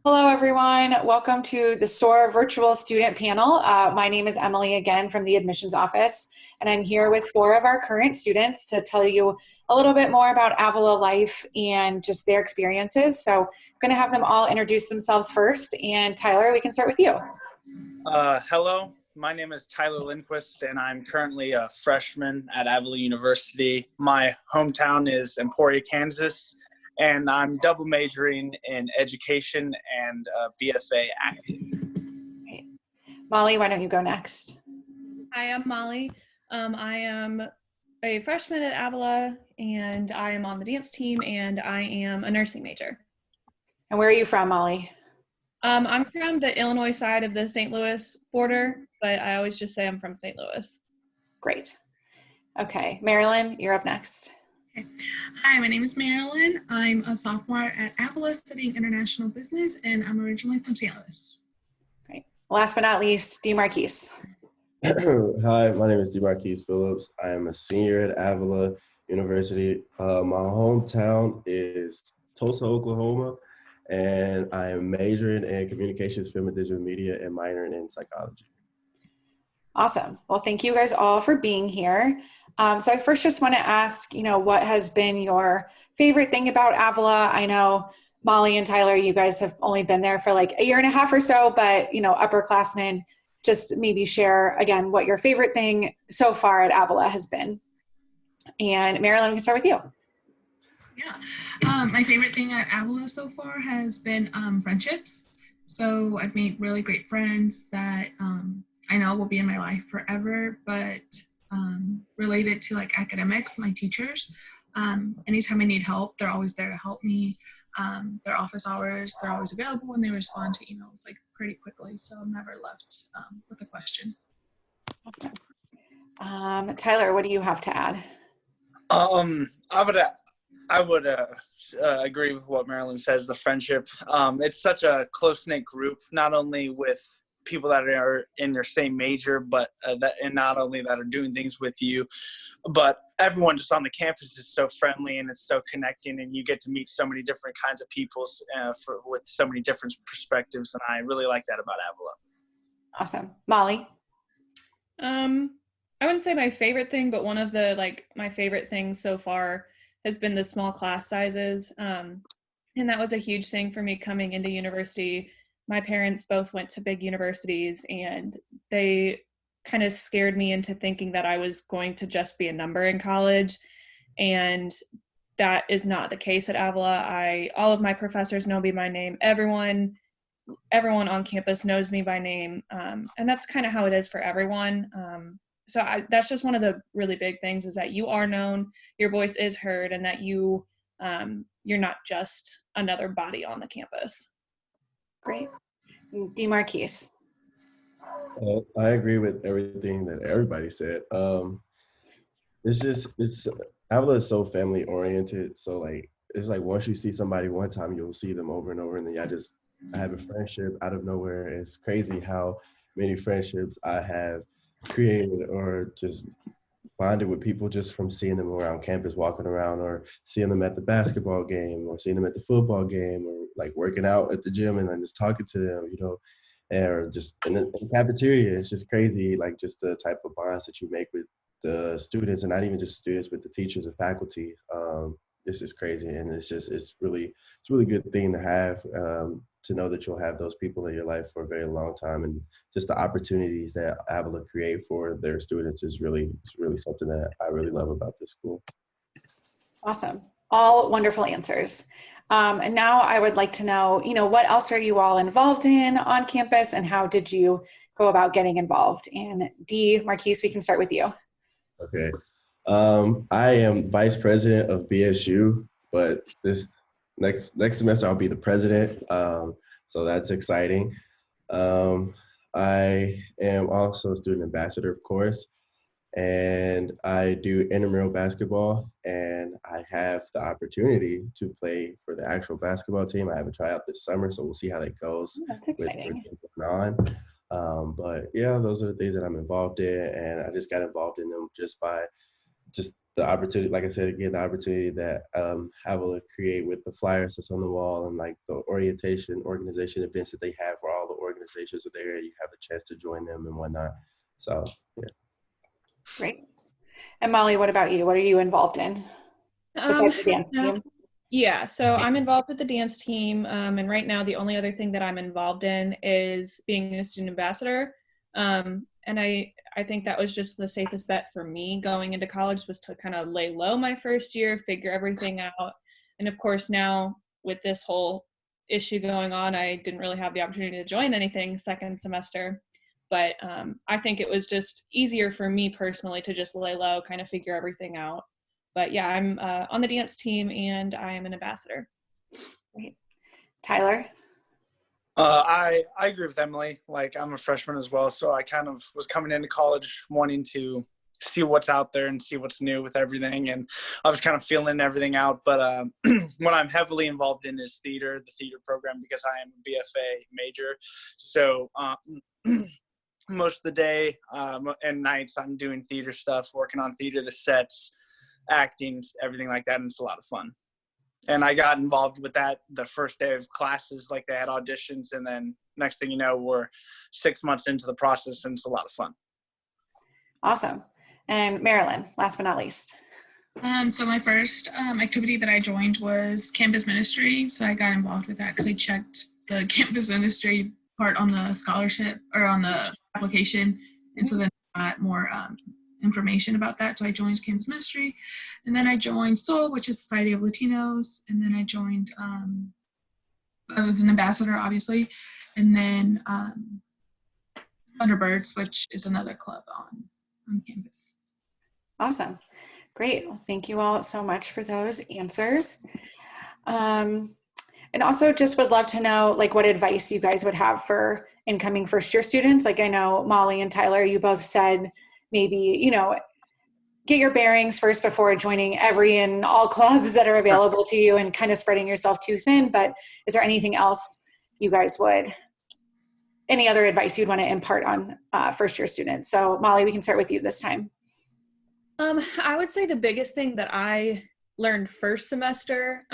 Hello, everyone. Welcome to the SOAR virtual student panel. My name is Emily again from the admissions office, and I'm here with four of our current students to tell you a little bit more about Avila life and just their experiences. So I'm going to have them all introduce themselves first. And Tyler, we can start with you. Hello, my name is Tyler Lindquist, and I'm currently a freshman at Avila University. My hometown is Emporia, Kansas, and I'm double majoring in education and BFA acting. Great. Molly, why don't you go next? Hi, I'm Molly. I am a freshman at Avila, and I am on the dance team, and I am a nursing major. And where are you from, Molly? I'm from the Illinois side of the St. Louis border, but I always just say I'm from St. Louis. Great. Okay, Marilyn, you're up next. Okay. Hi, my name is Marilyn. I'm a sophomore at Avila studying international business, and I'm originally from St. Louis. Great. Last but not least, DeMarquise. Hi, my name is DeMarquise Phillips. I am a senior at Avila University. My hometown is Tulsa, Oklahoma, and I am majoring in communications, film, and digital media, and minoring in psychology. Awesome. Well, thank you guys all for being here. So I first just want to ask, what has been your favorite thing about Avila? I know Molly and Tyler, you guys have only been there for like a year and a half or so, but, upperclassmen, just maybe share again what your favorite thing so far at Avila has been. And Marilyn, we can start with you. Yeah, my favorite thing at Avila so far has been friendships. So I've made really great friends that I know will be in my life forever, but related to like academics, my teachers, anytime I need help, they're always there to help me. Their office hours, they're always available, and they respond to emails like pretty quickly. So I'm never left with a question. Tyler, what do you have to add? I would agree with what Marilyn says, the friendship. It's such a close-knit group, not only with people that are in your same major, but and not only that are doing things with you, but everyone just on the campus is so friendly and it's so connecting, and you get to meet so many different kinds of people with so many different perspectives, and I really like that about Avila. Awesome. Molly? I wouldn't say my favorite thing, but one of the my favorite things so far has been the small class sizes. And that was a huge thing for me coming into university. My parents both went to big universities, and they kind of scared me into thinking that I was going to just be a number in college. And that is not the case at Avila. All of my professors know me by name. Everyone on campus knows me by name. And that's kind of how it is for everyone. So that's just one of the really big things, is that you are known, your voice is heard, and that you're not just another body on the campus. Great. DeMarquise? I agree with everything that everybody said. Avila is so family oriented. So it's like once you see somebody one time, you'll see them over and over, and then I have a friendship out of nowhere. It's crazy how many friendships I have created or just bonded with people just from seeing them around campus, walking around, or seeing them at the basketball game, or seeing them at the football game, or like working out at the gym and then just talking to them, or just in the cafeteria. It's just crazy, like just the type of bonds that you make with the students, and not even just students, but the teachers and faculty. This is crazy, and it's really good thing to have, to know that you'll have those people in your life for a very long time, and just the opportunities that Avila create for their students is really something that I really love about this school. Awesome. All wonderful answers. And now I would like to know, what else are you all involved in on campus, and how did you go about getting involved? And DeMarquise, we can start with you. Okay. I am vice president of BSU, but this next semester I'll be the president. So that's exciting. I am also a student ambassador, of course, and I do intramural basketball, and I have the opportunity to play for the actual basketball team. I have a tryout this summer, so we'll see how that goes. That's exciting. But yeah, those are the things that I'm involved in, and I just got involved in them just by the opportunity, like I said again, the opportunity that Avila create with the flyers that's on the wall and like the organization events that they have for all the organizations are there. You have a chance to join them and whatnot. So yeah. Great. And Molly, what about you? What are you involved in besides the dance team? Yeah, so I'm involved with the dance team, and right now the only other thing that I'm involved in is being a student ambassador. And I think that was just the safest bet for me going into college, was to kind of lay low my first year, figure everything out. And of course now with this whole issue going on, I didn't really have the opportunity to join anything second semester. But I think it was just easier for me personally to just lay low, kind of figure everything out. But yeah, I'm on the dance team and I am an ambassador. Great. Tyler? I agree with Emily. Like, I'm a freshman as well, so I kind of was coming into college wanting to see what's out there and see what's new with everything, and I was kind of feeling everything out. But what I'm heavily involved in is the theater program, because I am a BFA major. So most of the day and nights I'm doing theater stuff, working on theater, the sets, acting, everything like that, and it's a lot of fun. And I got involved with that the first day of classes, like they had auditions, and then next thing you know, we're 6 months into the process, and it's a lot of fun. Awesome. And Marilyn, last but not least. So my first activity that I joined was campus ministry. So I got involved with that because I checked the campus ministry part on the scholarship or on the application. And so then I got more information about that. So I joined campus ministry, and then I joined SOAR, which is Society of Latinos. And then I joined, I was an ambassador, obviously. And then Thunderbirds, which is another club on campus. Awesome. Great. Well, thank you all so much for those answers. And also just would love to know, like, what advice you guys would have for incoming first year students. Like, I know Molly and Tyler, you both said maybe, you know, get your bearings first before joining every and all clubs that are available to you and kind of spreading yourself too thin. But is there anything else you guys any other advice you'd want to impart on first year students? So Molly, we can start with you this time. I would say the biggest thing that I learned first semester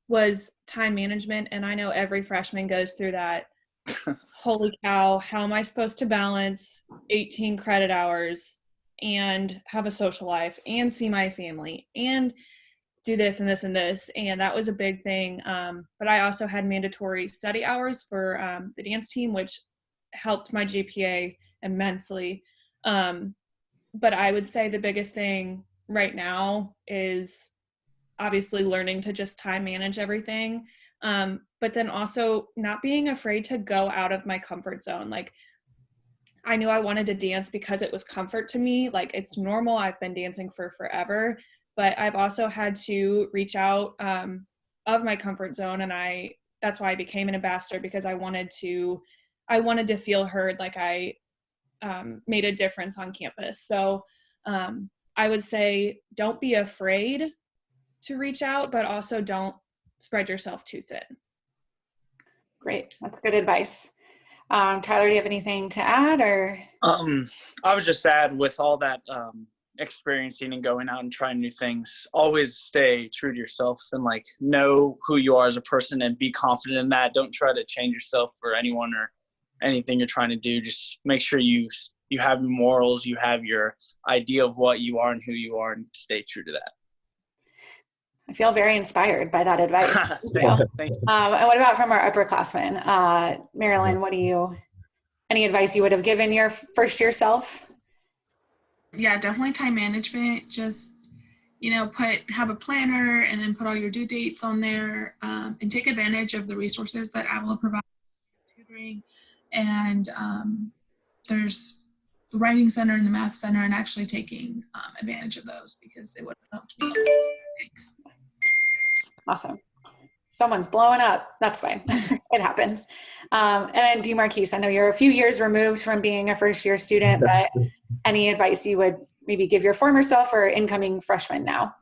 was time management. And I know every freshman goes through that. Holy cow, how am I supposed to balance 18 credit hours and have a social life and see my family and do this and this and this? And that was a big thing. But I also had mandatory study hours for the dance team, which helped my GPA immensely. But I would say the biggest thing right now is obviously learning to just time manage everything. But then also not being afraid to go out of my comfort zone. Like, I knew I wanted to dance because it was comfort to me. Like, it's normal. I've been dancing for forever, but I've also had to reach out of my comfort zone. And that's why I became an ambassador, because I wanted to feel heard, like I made a difference on campus. So I would say don't be afraid to reach out, but also don't spread yourself too thin. Great. That's good advice. Tyler, do you have anything to add, or? I was just sad with all that experiencing and going out and trying new things. Always stay true to yourself and like know who you are as a person and be confident in that. Don't try to change yourself for anyone or anything you're trying to do. Just make sure you have your morals, you have your idea of what you are and who you are, and stay true to that. I feel very inspired by that advice. Thank you. And what about from our upperclassmen? Marilyn, any advice you would have given your first year self? Yeah, definitely time management. Just, have a planner and then put all your due dates on there, and take advantage of the resources that Avila provides, tutoring, and there's the writing center and the math center, and actually taking advantage of those, because it would have helped me. Awesome. Someone's blowing up. That's fine. It happens. And then DeMarquise, I know you're a few years removed from being a first year student, but any advice you would maybe give your former self or incoming freshman now?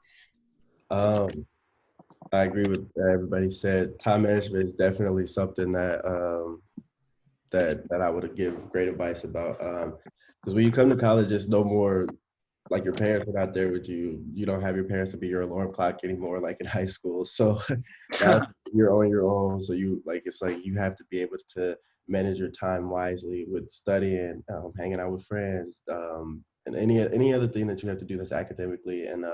I agree with what everybody said. Time management is definitely something that that I would give great advice about. Because when you come to college, there's no more like your parents are not there with you. You don't have your parents to be your alarm clock anymore, like in high school. So now you're on your own. So you like it's like you have to be able to manage your time wisely with studying, hanging out with friends, and any other thing that you have to do that's academically. And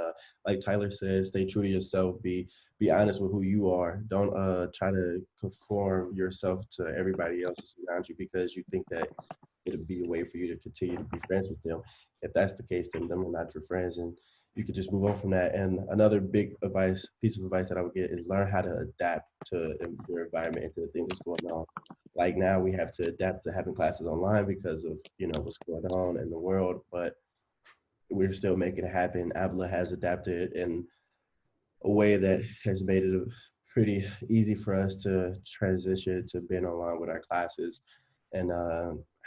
like Tyler says, stay true to yourself. Be honest with who you are. Don't try to conform yourself to everybody else around you because you think that it'll be a way for you to continue to be friends with them. If that's the case, then them are not your friends, and you could just move on from that. And another big piece of advice that I would get is learn how to adapt to your environment and to the things that's going on. Like now, we have to adapt to having classes online because of what's going on in the world, but we're still making it happen. Avila has adapted in a way that has made it pretty easy for us to transition to being online with our classes and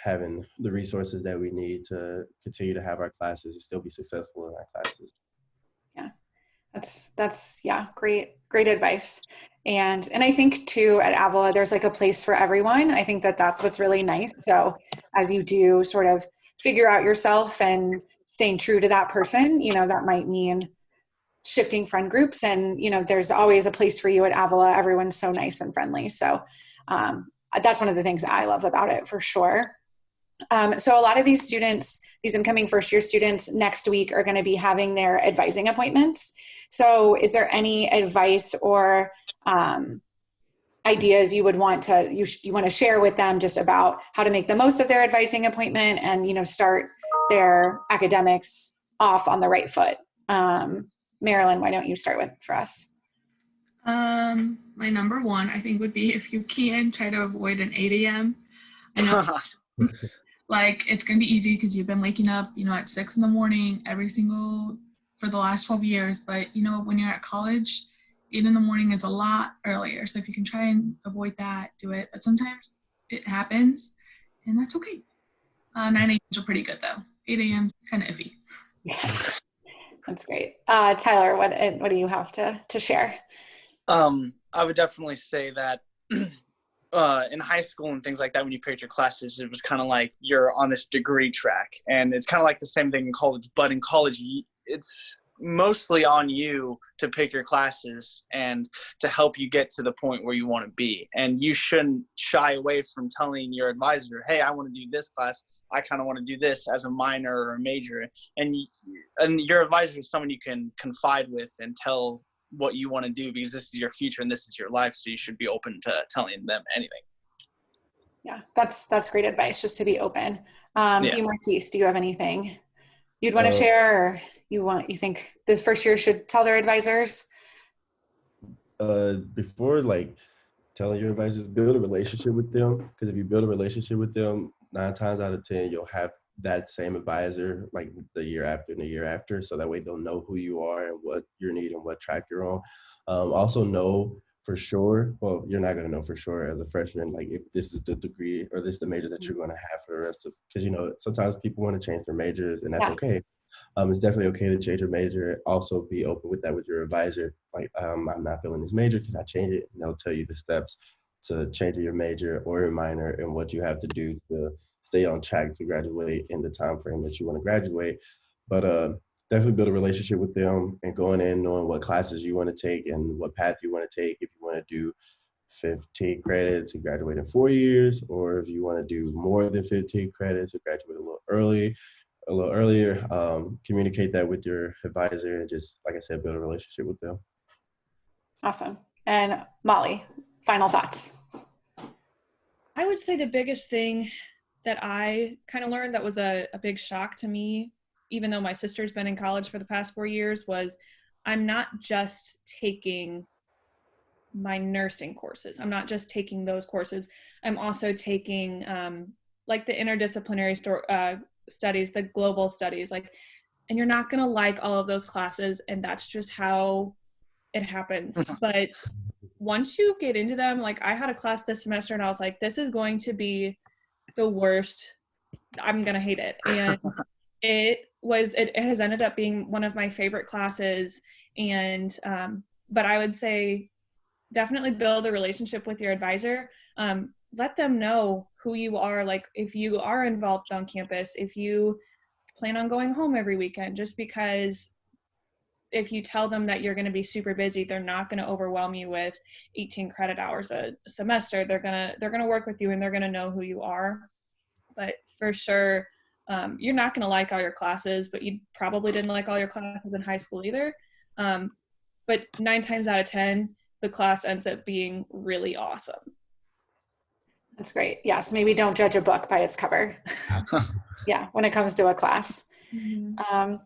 having the resources that we need to continue to have our classes and still be successful in our classes. Yeah, that's yeah, great advice. And I think too at Avila, there's like a place for everyone. I think that that's what's really nice. So as you do sort of figure out yourself and staying true to that person, that might mean shifting friend groups, and there's always a place for you at Avila. Everyone's so nice and friendly. So that's one of the things I love about it for sure. So a lot of these students, these incoming first year students next week are going to be having their advising appointments. So is there any advice or ideas you would want to, you want to share with them just about how to make the most of their advising appointment and, start their academics off on the right foot? Marilyn, why don't you start for us? My number one, I think, would be if you can try to avoid an 8 a.m. I know like it's going to be easy because you've been waking up, at 6 in the morning for the last 12 years. But, when you're at college, 8 in the morning is a lot earlier. So if you can try and avoid that, do it. But sometimes it happens and that's okay. 9 a.m.s are pretty good though. 8 a.m. is kind of iffy. Yeah, that's great. Tyler, what do you have to share? I would definitely say that in high school and things like that, when you picked your classes, it was kind of like you're on this degree track, and it's kind of like the same thing in college. But in college, it's mostly on you to pick your classes and to help you get to the point where you want to be. And you shouldn't shy away from telling your advisor, hey, I want to do this class. I kind of want to do this as a minor or a major. And your advisor is someone you can confide with and tell what you want to do, because this is your future and this is your life. So you should be open to telling them anything. Yeah, that's great advice, just to be open. Yeah. DeMarquise, do you have anything you'd want to share, or you think this first year should tell their advisors? Before telling your advisors, build a relationship with them, because if you build a relationship with them, 9 times out of 10 you'll have that same advisor like the year after and the year after, so that way they'll know who you are and what you need and what track you're on. Also know for sure, well, you're not going to know for sure as a freshman, like if this is the degree or this is the major that you're going to have for the rest of, because sometimes people want to change their majors, and that's okay. It's definitely okay to change your major. Also be open with that with your advisor. Like, I'm not feeling this major, can I change it? And they'll tell you the steps to change your major or your minor and what you have to do to stay on track to graduate in the time frame that you want to graduate. But definitely build a relationship with them, and going in knowing what classes you want to take and what path you want to take. If you want to do 15 credits and graduate in 4 years, or if you want to do more than 15 credits and graduate a little earlier, communicate that with your advisor, and just, like I said, build a relationship with them. Awesome. And Molly, final thoughts? I would say the biggest thing that I kind of learned that was a big shock to me, even though my sister's been in college for the past 4 years, was I'm not just taking my nursing courses. I'm not just taking those courses. I'm also taking like the interdisciplinary studies, the global studies, and you're not going to like all of those classes, and that's just how it happens. But once you get into them, I had a class this semester and I was like, this is going to be the worst. I'm going to hate it. And it has ended up being one of my favorite classes. And, but I would say definitely build a relationship with your advisor. Let them know who you are. If you are involved on campus, if you plan on going home every weekend, just because if you tell them that you're going to be super busy, they're not going to overwhelm you with 18 credit hours a semester. They're going to work with you, and they're going to know who you are. But for sure, you're not going to like all your classes, but you probably didn't like all your classes in high school either. But 9 times out of 10, the class ends up being really awesome. That's great. Yes, maybe don't judge a book by its cover. Yeah, when it comes to a class. Mm-hmm.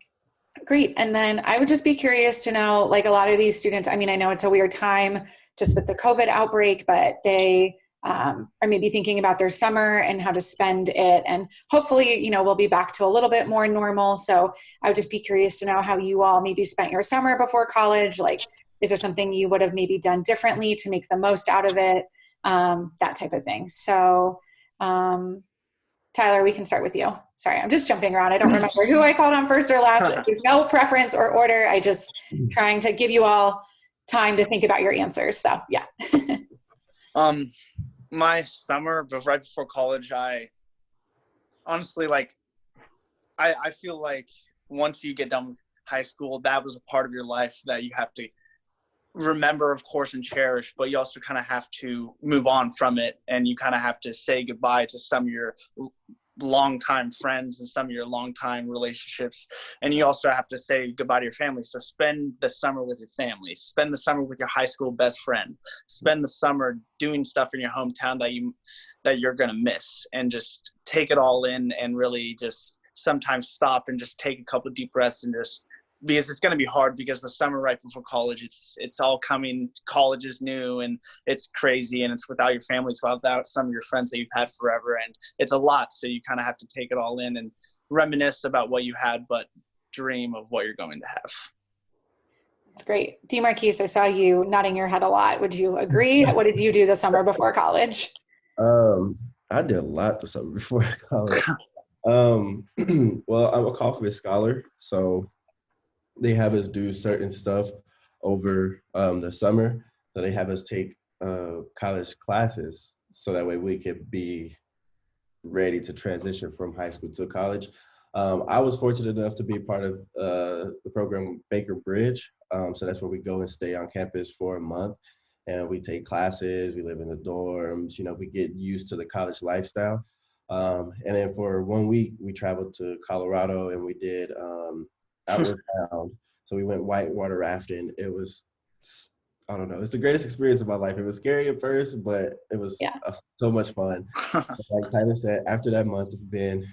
Great. And then I would just be curious to know, like, a lot of these students, I mean, I know it's a weird time just with the COVID outbreak, but they are maybe thinking about their summer and how to spend it. And hopefully, we'll be back to a little bit more normal. So I would just be curious to know how you all maybe spent your summer before college. Like, is there something you would have maybe done differently to make the most out of it? That type of thing. So, Tyler, we can start with you. Sorry, I'm just jumping around. I don't remember who I called on first or last. There's no preference or order. I just trying to give you all time to think about your answers. So yeah. My summer, but right before college, I honestly, I feel like once you get done with high school, that was a part of your life that you have to remember, of course, and cherish, but you also kind of have to move on from it, and you kind of have to say goodbye to some of your longtime friends and some of your longtime relationships, and you also have to say goodbye to your family. So spend the summer with your family, spend the summer with your high school best friend, spend the summer doing stuff in your hometown that you're going to miss, and just take it all in, and really just sometimes stop and just take a couple of deep breaths, and just, because it's going to be hard, because the summer right before college, it's all coming. College is new, and it's crazy, and it's without your families, without some of your friends that you've had forever, and it's a lot. So you kind of have to take it all in and reminisce about what you had, but dream of what you're going to have. That's great. DeMarquise, I saw you nodding your head a lot. Would you agree? What did you do the summer before college? I did a lot the summer before college. Well, I'm a Kaufman scholar, so they have us do certain stuff over the summer. So they have us take college classes, so that way we could be ready to transition from high school to college. I was fortunate enough to be part of the program Baker Bridge. So that's where we go and stay on campus for a month, and we take classes, we live in the dorms, we get used to the college lifestyle. And then for 1 week, we traveled to Colorado, and we did Outward Bound. So we went whitewater rafting. It was, I don't know, it's the greatest experience of my life. It was scary at first, but it was so much fun. Like Tyler said, after that month of going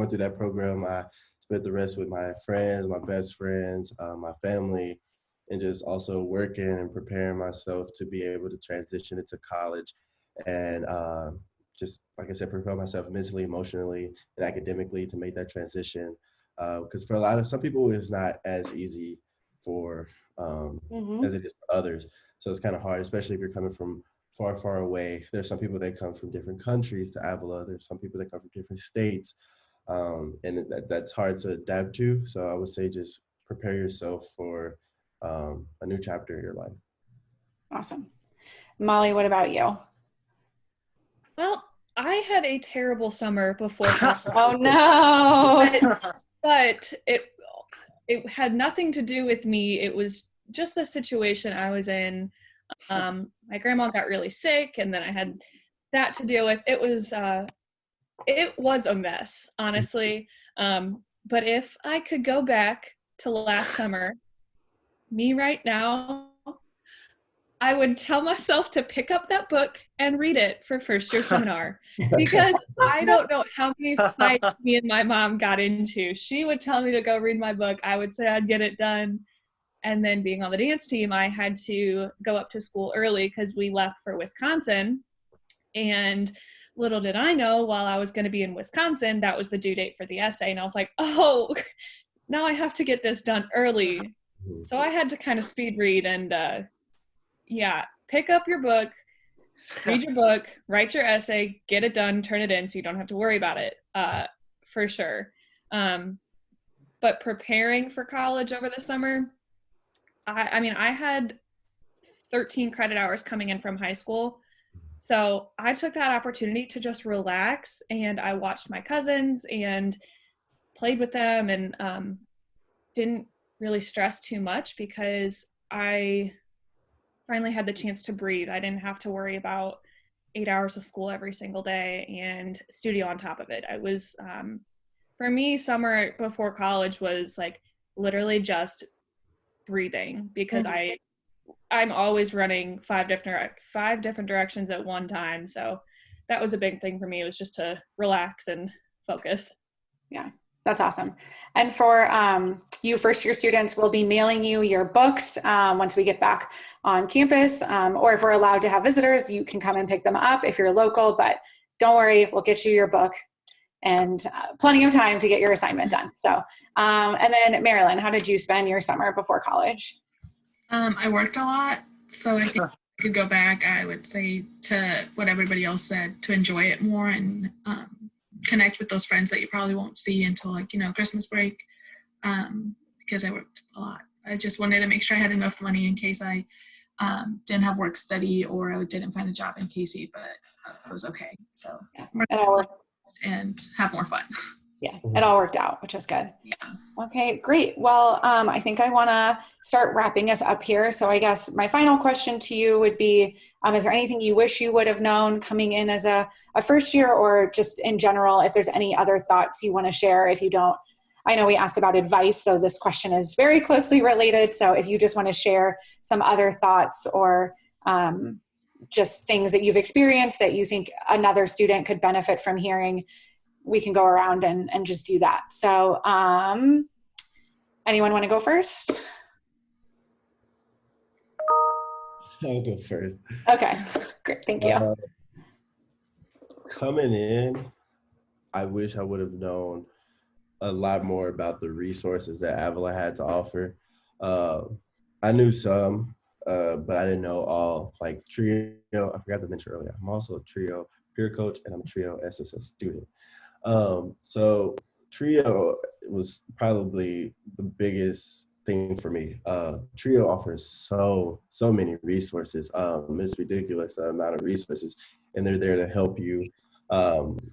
through that program, I spent the rest with my friends, my best friends, my family, and just also working and preparing myself to be able to transition into college, and just, like I said, prepare myself mentally, emotionally, and academically to make that transition. Because for some people, it's not as easy as it is for others. So it's kind of hard, especially if you're coming from far, far away. There's some people that come from different countries to Avila. There's some people that come from different states. And that's hard to adapt to. So I would say just prepare yourself for a new chapter in your life. Awesome. Molly, what about you? Well, I had a terrible summer before. Oh no! But it had nothing to do with me. It was just the situation I was in. My grandma got really sick, and then I had that to deal with. It was a mess, honestly. But if I could go back to last summer, me right now, I would tell myself to pick up that book and read it for first year seminar, because I don't know how many fights me and my mom got into. She would tell me to go read my book. I would say I'd get it done. And then being on the dance team, I had to go up to school early because we left for Wisconsin. And little did I know, while I was going to be in Wisconsin, that was the due date for the essay. And I was like, oh, now I have to get this done early. So I had to kind of speed read and pick up your book, read your book, write your essay, get it done, turn it in so you don't have to worry about it, for sure. But preparing for college over the summer, I had 13 credit hours coming in from high school. So I took that opportunity to just relax, and I watched my cousins and played with them and didn't really stress too much because I finally had the chance to breathe. I didn't have to worry about 8 hours of school every single day and studio on top of it. I was, for me, summer before college was like literally just breathing because I'm always running five different directions at one time. So that was a big thing for me. It was just to relax and focus. Yeah, that's awesome. And for you first-year students, we'll be mailing you your books once we get back on campus, or if we're allowed to have visitors, you can come and pick them up if you're local, but don't worry, we'll get you your book and plenty of time to get your assignment done. So, and then Marilyn, how did you spend your summer before college? I worked a lot, so I think I could go back, I would say, to what everybody else said, to enjoy it more and connect with those friends that you probably won't see until, like, Christmas break, because I worked a lot. I just wanted to make sure I had enough money in case I didn't have work study or I didn't find a job in Casey, but it was okay. So Yeah. and have more fun. Yeah, it all worked out, which is good. Yeah. Okay, great. Well, I think I want to start wrapping us up here. So I guess my final question to you would be, is there anything you wish you would have known coming in as a first year, or just in general, if there's any other thoughts you want to share? If you don't, I know we asked about advice, so this question is very closely related. So if you just want to share some other thoughts or just things that you've experienced that you think another student could benefit from hearing, we can go around and just do that. So anyone want to go first? I'll go first. Okay, great, thank you. Coming in, I wish I would have known a lot more about the resources that Avila had to offer. I knew some, but I didn't know all. Like Trio, I forgot to mention earlier, I'm also a Trio peer coach and I'm a Trio SSS student. So Trio was probably the biggest thing for me. Trio offers so many resources. It's ridiculous the amount of resources, and they're there to help you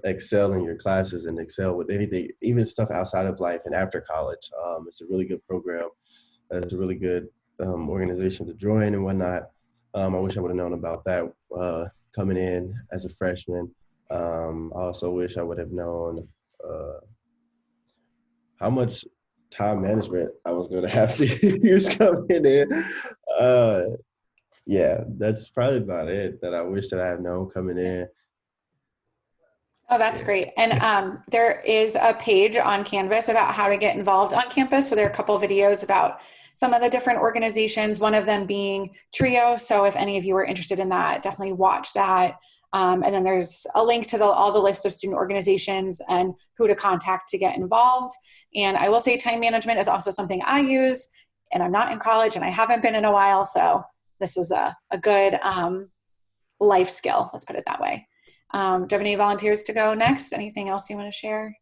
excel in your classes and excel with anything, even stuff outside of life and after college. It's a really good program. It's a really good organization to join and whatnot. I wish I would have known about that coming in as a freshman. I also wish I would have known how much time management I was going to have to use coming in. Yeah, that's probably about it that I wish that I had known coming in. Oh, that's great. And there is a page on Canvas about how to get involved on campus. So there are a couple of videos about some of the different organizations, one of them being Trio. So if any of you are interested in that, definitely watch that. And then there's a link to all the list of student organizations and who to contact to get involved. And I will say time management is also something I use, and I'm not in college and I haven't been in a while. So this is a good life skill, let's put it that way. Do you have any volunteers to go next? Anything else you want to share?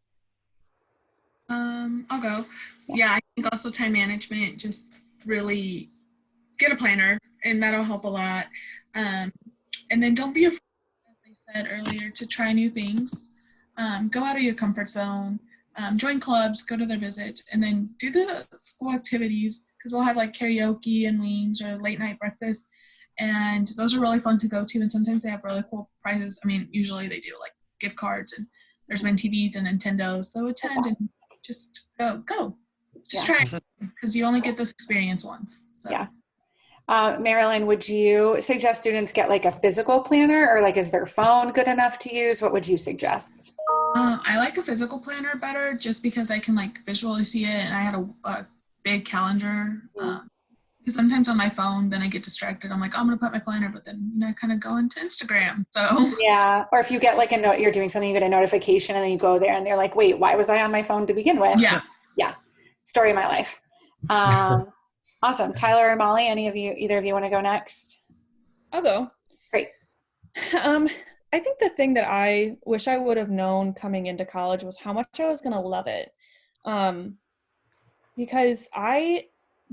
I'll go. Yeah, I think also time management, just really get a planner and that'll help a lot. And then don't be afraid, as they said earlier, to try new things. Go out of your comfort zone, join clubs, go to their visits, and then do the school activities, because we'll have like karaoke and wings or late night breakfast. And those are really fun to go to. And sometimes they have really cool prizes. I mean, usually they do like gift cards, and there's been TVs and Nintendos. So attend and just go. Just try, because you only get this experience once. So. Yeah. Marilyn, would you suggest students get like a physical planner, or like is their phone good enough to use? What would you suggest? I like a physical planner better, just because I can like visually see it, and I had a big calendar. Because sometimes on my phone, then I get distracted. I'm like, oh, I'm going to put my planner, but then I kind of go into Instagram. So yeah. Or if you get like a note, you're doing something, you get a notification, and then you go there and they're like, wait, why was I on my phone to begin with? Yeah. Yeah. Story of my life. Awesome. Tyler or Molly, either of you want to go next? I'll go. Great. I think the thing that I wish I would have known coming into college was how much I was going to love it. Because I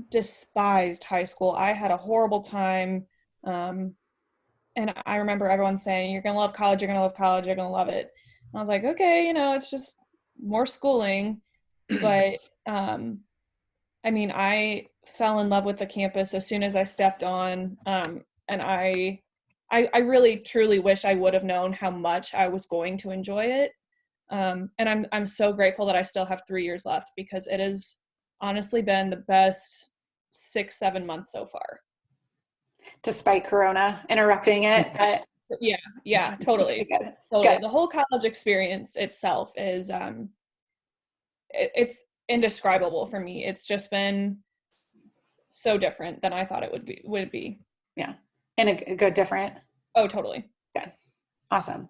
despised high school. I had a horrible time. And I remember everyone saying, you're going to love college, you're going to love college, you're going to love it. And I was like, okay, it's just more schooling. but I mean, I fell in love with the campus as soon as I stepped on, and I really truly wish I would have known how much I was going to enjoy it. And I'm so grateful that I still have 3 years left, because it has honestly been the best 6-7 months so far. Despite Corona interrupting it, but yeah, totally. good. Totally. Good. The whole college experience itself is it's indescribable for me. It's just been so different than I thought it would be. Yeah. And a good different. Oh, totally. Good. Awesome.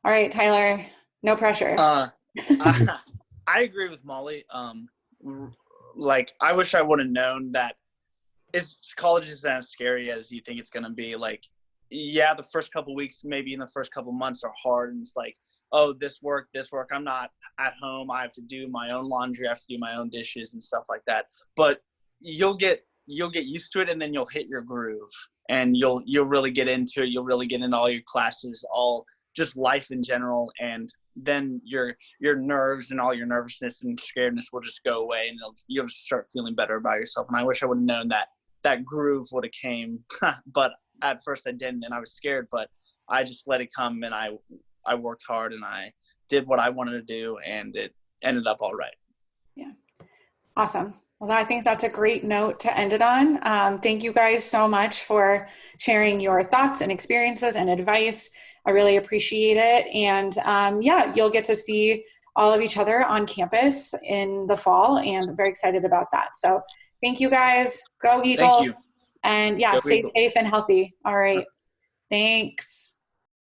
All right, Tyler, no pressure. I agree with Molly. Like, I wish I would have known that college isn't as scary as you think it's going to be. Like, yeah, the first couple weeks, maybe in the first couple months are hard. And it's like, oh, this work. I'm not at home. I have to do my own laundry. I have to do my own dishes and stuff like that. But you'll get used to it, and then you'll hit your groove, and you'll really get into it. You'll really get into all your classes, all just life in general. And then your nerves and all your nervousness and scaredness will just go away, and you'll just start feeling better about yourself. And I wish I would have known that groove would have came, but at first I didn't, and I was scared, but I just let it come, and I worked hard, and I did what I wanted to do, and it ended up all right. Yeah. Awesome. Well, I think that's a great note to end it on. Thank you guys so much for sharing your thoughts and experiences and advice. I really appreciate it. And yeah, you'll get to see all of each other on campus in the fall, and I'm very excited about that. So thank you guys. Go Eagles. Thank you. And yeah, Go stay Eagles. safe and healthy. All right. Thanks.